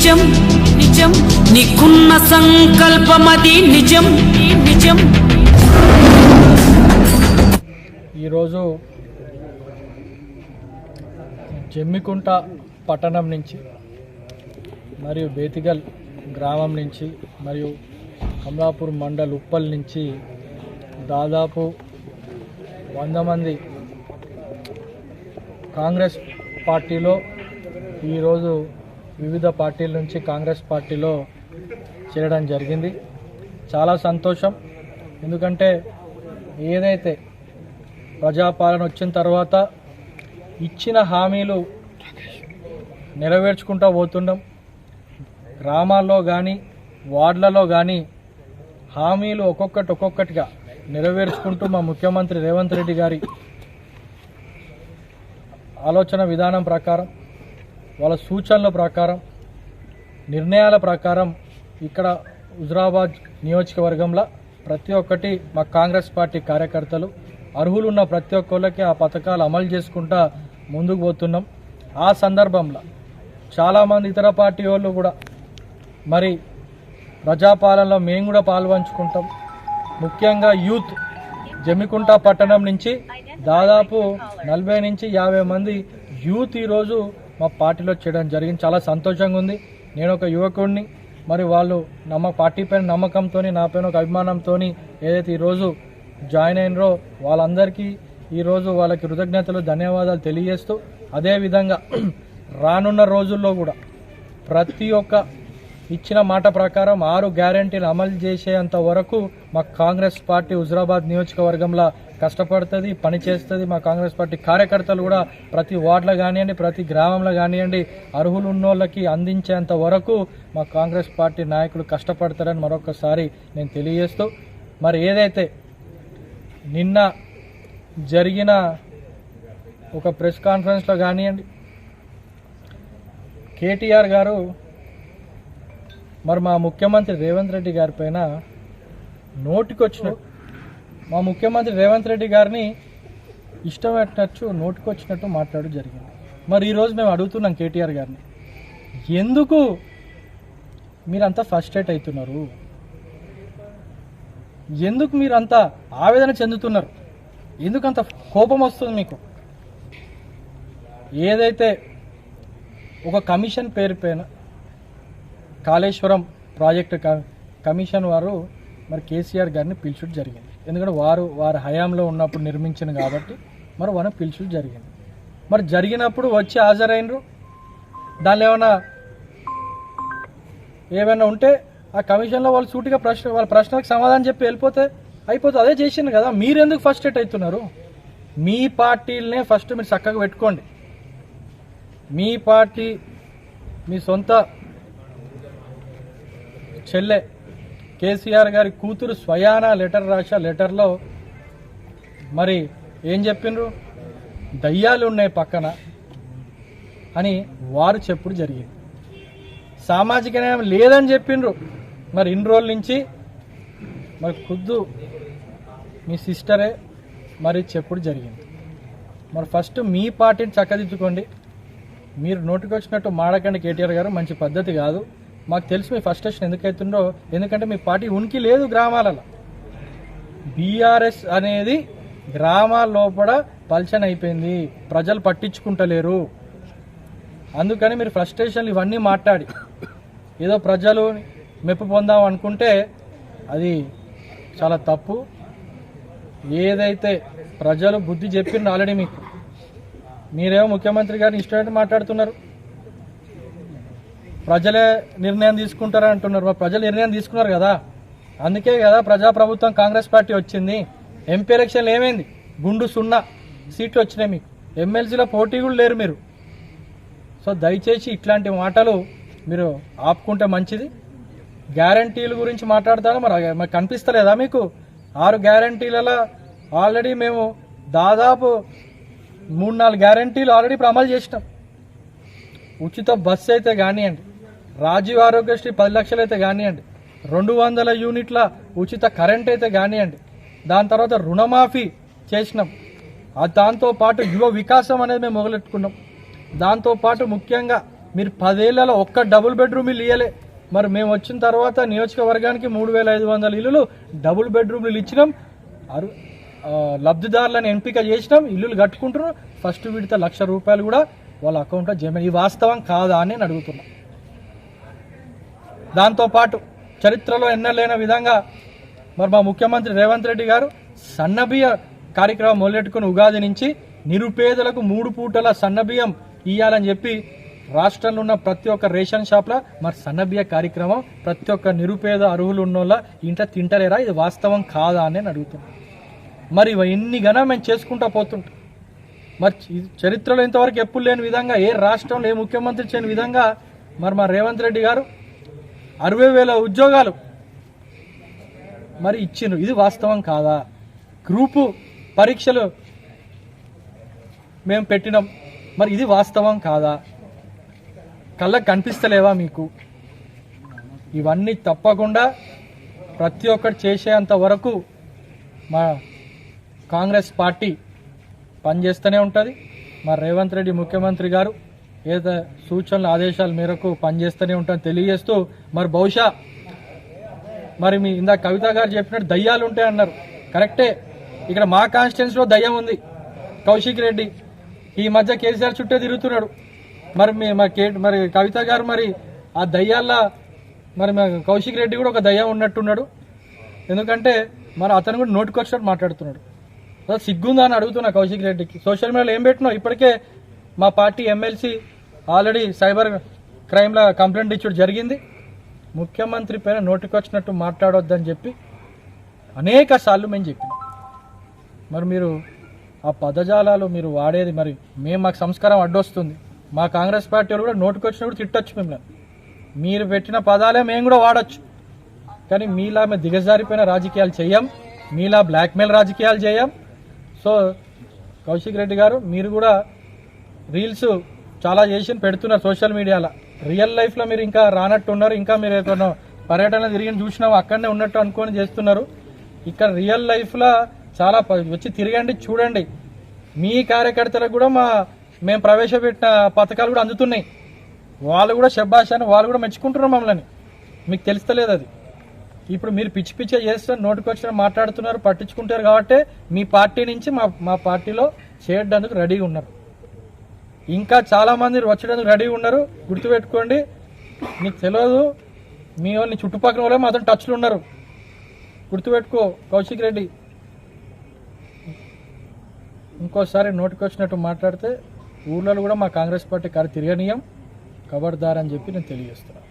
నిజం నిజం నీకున్న సంకల్పమది నిజం నిజం. ఈరోజు జమ్మికుంట పట్టణం నుంచి మరియు బేతిగల్ గ్రామం నుంచి మరియు కమలాపూర్ మండల్ ఉప్పల్ నుంచి దాదాపు 100 మంది కాంగ్రెస్ పార్టీలో ఈరోజు వివిధ పార్టీల నుంచి కాంగ్రెస్ పార్టీలో చేరడం జరిగింది. చాలా సంతోషం. ఎందుకంటే ఏదైతే ప్రజాపాలన వచ్చిన తర్వాత ఇచ్చిన హామీలు నెరవేర్చుకుంటూ పోతున్నాం. గ్రామాల్లో కానీ వార్డులలో కానీ హామీలు ఒక్కొక్కటిగా నెరవేర్చుకుంటూ మా ముఖ్యమంత్రి రేవంత్ రెడ్డి గారి ఆలోచన విధానం ప్రకారం, వాళ్ళ సూచనల ప్రకారం, నిర్ణయాల ప్రకారం ఇక్కడ హుజురాబాద్ నియోజకవర్గంలో ప్రతి ఒక్కటి మా కాంగ్రెస్ పార్టీ కార్యకర్తలు అర్హులున్న ప్రతి ఒక్కళ్ళకి ఆ పథకాలు అమలు చేసుకుంటా ముందుకు పోతున్నాం. ఆ సందర్భంలో చాలామంది ఇతర పార్టీ వాళ్ళు కూడా మరి ప్రజాపాలనలో మేము కూడా పాల్పంచుకుంటాం. ముఖ్యంగా యూత్ జమ్మికుంట పట్టణం నుంచి దాదాపు 40 నుంచి 50 మంది యూత్ ఈరోజు మా పార్టీలో చేయడం జరిగింది. చాలా సంతోషంగా ఉంది. నేను ఒక యువకుడిని, మరి వాళ్ళు పార్టీ పైన నమ్మకంతో, నా పైన ఒక అభిమానంతో ఏదైతే ఈరోజు జాయిన్ అయినరో వాళ్ళందరికీ ఈరోజు వాళ్ళకి కృతజ్ఞతలు, ధన్యవాదాలు తెలియజేస్తూ, అదేవిధంగా రానున్న రోజుల్లో కూడా ప్రతి ఒక్క ఇచ్చిన మాట ప్రకారం 6 గ్యారెంటీలు అమలు చేసేంత వరకు మా కాంగ్రెస్ పార్టీ హుజురాబాద్ నియోజకవర్గంలో కష్టపడుతుంది, పనిచేస్తుంది. మా కాంగ్రెస్ పార్టీ కార్యకర్తలు కూడా ప్రతి వార్డులో కానివ్వండి, ప్రతి గ్రామంలో కానివ్వండి అర్హులు ఉన్నోళ్ళకి అందించేంత వరకు మా కాంగ్రెస్ పార్టీ నాయకులు కష్టపడతారని మరొకసారి నేను తెలియజేస్తూ, మరి ఏదైతే నిన్న జరిగిన ఒక ప్రెస్ కాన్ఫరెన్స్లో కానివ్వండి కేటీఆర్ గారు మరి మా ముఖ్యమంత్రి రేవంత్ రెడ్డి గారి పైన నోటికొచ్చినట్టు, మా ముఖ్యమంత్రి రేవంత్ రెడ్డి గారిని ఇష్టం పెట్టచ్చు నోటికొచ్చినట్టు మాట్లాడడం జరిగింది. మరి ఈరోజు మేము అడుగుతున్నాం కేటీఆర్ గారిని, ఎందుకు మీరంతా ఫస్ట్రేట్ అవుతున్నారు? ఎందుకు మీరంతా ఆవేదన చెందుతున్నారు? ఎందుకంత కోపం వస్తుంది మీకు? ఏదైతే ఒక కమిషన్ పేరు పైన కాళేశ్వరం ప్రాజెక్టు కమిషన్ వారు మరి కేసీఆర్ గారిని పిలుచుడు జరిగింది. ఎందుకంటే వారి హయాంలో ఉన్నప్పుడు నిర్మించింది కాబట్టి మరి వారిని పిలుచుడు జరిగింది. మరి జరిగినప్పుడు వచ్చి హాజరైనరు. దానిలో ఏమైనా ఉంటే ఆ కమిషన్లో వాళ్ళు సూటిగా వాళ్ళ ప్రశ్నలకు సమాధానం చెప్పి వెళ్ళిపోతే అయిపోతుంది. అదే చేసింది కదా. మీరెందుకు ఫస్ట్రేట్ అవుతున్నారు? మీ పార్టీలనే ఫస్ట్ మీరు చక్కగా పెట్టుకోండి. మీ పార్టీ మీ సొంత చెల్లె కేసీఆర్ గారి కూతురు స్వయాన లెటర్ రాశా. లెటర్లో మరి ఏం చెప్పిండ్రు? దయ్యాలు ఉన్నాయి పక్కన అని వారు చెప్పుడు జరిగింది. సామాజిక న్యాయం లేదని చెప్పిండ్రు. మరి ఇన్ని రోజుల నుంచి మరి ఖుద్దు మీ సిస్టరే మరి చెప్పుడు జరిగింది. మరి ఫస్ట్ మీ పార్టీని చక్కదిద్దుకోండి. మీరు నోటికొచ్చినట్టు మాడకండి కేటీఆర్ గారు, మంచి పద్ధతి కాదు. మాకు తెలుసు మీ ఫస్ట్రేషన్ ఎందుకు అవుతుందో. ఎందుకంటే మీ పార్టీ ఉనికి లేదు గ్రామాలలో. బీఆర్ఎస్ అనేది గ్రామాల లోపల పల్చన్ అయిపోయింది, ప్రజలు పట్టించుకుంటలేరు. అందుకని మీరు ఫ్రస్ట్రేషన్లు ఇవన్నీ మాట్లాడి ఏదో ప్రజలు మెప్పు పొందాం అనుకుంటే అది చాలా తప్పు. ఏదైతే ప్రజలు బుద్ధి చెప్పిండ్రు ఆల్రెడీ మీకు, మీరేమో ముఖ్యమంత్రి గారిని ఇష్టమైనట్టు మాట్లాడుతున్నారు. ప్రజలే నిర్ణయం తీసుకుంటారని అంటున్నారు. ప్రజలు నిర్ణయం తీసుకున్నారు కదా, అందుకే కదా ప్రజాప్రభుత్వం కాంగ్రెస్ పార్టీ వచ్చింది. ఎంపీ ఎలక్షన్లు ఏమైంది? గుండు 0 సీట్లు వచ్చినాయి మీకు. ఎమ్మెల్సీలో పోటీ కూడా లేరు మీరు. సో దయచేసి ఇట్లాంటి మాటలు మీరు ఆపుకుంటే మంచిది. గ్యారంటీల గురించి మాట్లాడతాను. మరి కనిపిస్తలేదా మీకు? 6 గ్యారంటీలలో ఆల్రెడీ మేము దాదాపు 3-4 గ్యారంటీలు ఆల్రెడీ ఇప్పుడు అమలు చేసినాం. ఉచిత బస్సు అయితే కానివ్వండి, రాజీవ్ ఆరోగ్యశ్రీ 10 లక్షలు అయితే కానివ్వండి, 200 యూనిట్ల ఉచిత కరెంట్ అయితే కానివ్వండి, దాని తర్వాత రుణమాఫీ చేసినాం. దాంతోపాటు యువ వికాసం అనేది మేము మొదలెట్టుకున్నాం. దాంతోపాటు ముఖ్యంగా మీరు 10 ఏళ్లలో ఒక్క డబుల్ బెడ్రూమ్ ఇల్లు ఇయ్యలే. మరి మేము వచ్చిన తర్వాత నియోజకవర్గానికి 3500 ఇల్లులు డబుల్ బెడ్రూమ్లు ఇచ్చినాం. లబ్ధిదారులను ఎంపిక చేసినాం, ఇల్లులు కట్టుకుంటున్నాం. ఫస్ట్ విడత ₹1,00,000 కూడా వాళ్ళ అకౌంట్లో జమ. ఈ వాస్తవం కాదా అని నేను అడుగుతున్నా. దాంతోపాటు చరిత్రలో ఎన్నలేని విధంగా మరి మా ముఖ్యమంత్రి రేవంత్ రెడ్డి గారు సన్నబియ్య కార్యక్రమం మొదలెట్టుకుని ఉగాది నుంచి నిరుపేదలకు 3 పూటల సన్నబియ్యం ఇయ్యాలని చెప్పి రాష్ట్రంలో ఉన్న ప్రతి ఒక్క రేషన్ షాప్లో మరి సన్నబియ్య కార్యక్రమం ప్రతి ఒక్క నిరుపేద అర్హులు ఉన్నోళ్ళ ఇంట్లో తింటలేరా? ఇది వాస్తవం కాదా అని నేను అడుగుతున్నాను. మరి ఎన్ని గణం మేము చేసుకుంటా పోతుంటాం. మరి చరిత్రలో ఇంతవరకు ఎప్పుడు లేని విధంగా ఏ రాష్ట్రంలో ఏ ముఖ్యమంత్రి చేయని విధంగా మరి మా రేవంత్ రెడ్డి గారు 60,000 ఉద్యోగాలు మరి ఇచ్చిండ్రు. ఇది వాస్తవం కాదా? గ్రూపు పరీక్షలు మేము పెట్టినాం, మరి ఇది వాస్తవం కాదా? కళ్ళకు కనిపిస్తలేవా మీకు? ఇవన్నీ తప్పకుండా ప్రతి ఒక్కటి చేసేంత వరకు మా కాంగ్రెస్ పార్టీ పనిచేస్తూనే ఉంటుంది. మా రేవంత్ రెడ్డి ముఖ్యమంత్రి గారు ఏదో సూచనల ఆదేశాల మేరకు పనిచేస్తూనే ఉంటాను తెలియజేస్తూ, మరి బహుశా మరి మీ ఇందాక కవిత గారు చెప్పినట్టు దయ్యాలు ఉంటాయి అన్నారు. కరెక్టే, ఇక్కడ మా కాన్స్టిట్యున్సీలో దయ్యం ఉంది. కౌశిక్ రెడ్డి ఈ మధ్య కేసీఆర్ చుట్టే తిరుగుతున్నాడు. మరి కవిత గారు మరి ఆ దయ్యాల్లో మరి కౌశిక్ రెడ్డి కూడా ఒక దయ్యం ఉన్నట్టున్నాడు. ఎందుకంటే మరి అతను కూడా నోటికొచ్చినట్టు మాట్లాడుతున్నాడు. సిగ్గుందా అని అడుగుతున్నా కౌశిక్ రెడ్డికి. సోషల్ మీడియాలో ఏం పెట్టినావు? ఇప్పటికే మా పార్టీ ఎమ్మెల్సీ ఆల్రెడీ సైబర్ క్రైమ్లో కంప్లైంట్ ఇచ్చడం జరిగింది. ముఖ్యమంత్రి పైన నోటికొచ్చినట్టు మాట్లాడొద్దని చెప్పి అనేక సార్లు మేము చెప్పినాం. మరి మీరు ఆ పదజాలాలు మీరు వాడేది మరి మాకు సంస్కారం అడ్డొస్తుంది. మా కాంగ్రెస్ పార్టీ వాళ్ళు కూడా నోటికొచ్చినప్పుడు తిట్టొచ్చు మిమ్మల్ని. మీరు పెట్టిన పదాలే మేము కూడా వాడచ్చు. కానీ మీలా మేము దిగజారిపోయిన రాజకీయాలు చేయం, మీలా బ్లాక్మెయిల్ రాజకీయాలు చేయం. సో కౌశిక్ రెడ్డి గారు మీరు కూడా రీల్స్ చాలా చేసి పెడుతున్నారు సోషల్ మీడియాలో. రియల్ లైఫ్లో మీరు ఇంకా రానట్టు ఉన్నారు. ఇంకా మీరు ఏదైనా పర్యటన తిరిగి చూసినాం అక్కడనే ఉన్నట్టు అనుకొని చేస్తున్నారు. ఇక్కడ రియల్ లైఫ్లో చాలా వచ్చి తిరగండి, చూడండి. మీ కార్యకర్తలకు కూడా మేము ప్రవేశపెట్టిన పథకాలు కూడా అందుతున్నాయి. వాళ్ళు కూడా శబ్బాష్ అని వాళ్ళు కూడా మెచ్చుకుంటున్నారు మమ్మల్ని. మీకు తెలుస్తలేదు అది. ఇప్పుడు మీరు పిచ్చి పిచ్చే చేస్తారు, నోటికొచ్చిన మాట్లాడుతున్నారు, పట్టించుకుంటారు. కాబట్టి మీ పార్టీ నుంచి మా పార్టీలో చేయడానికి రెడీగా ఉన్నారు. ఇంకా చాలామంది వచ్చేందుకు రెడీగా ఉన్నారు. గుర్తుపెట్టుకోండి, మీకు తెలియదు, మీ వాళ్ళని చుట్టుపక్కల వాళ్ళే మాత్రం టచ్లు ఉన్నారు. గుర్తుపెట్టుకో కౌశిక్ రెడ్డి. ఇంకోసారి నోటికొచ్చినట్టు మాట్లాడితే ఊళ్ళో కూడా మా కాంగ్రెస్ పార్టీ కారు తిరగనీయం, ఖబర్దార్ అని చెప్పి నేను తెలియజేస్తున్నాను.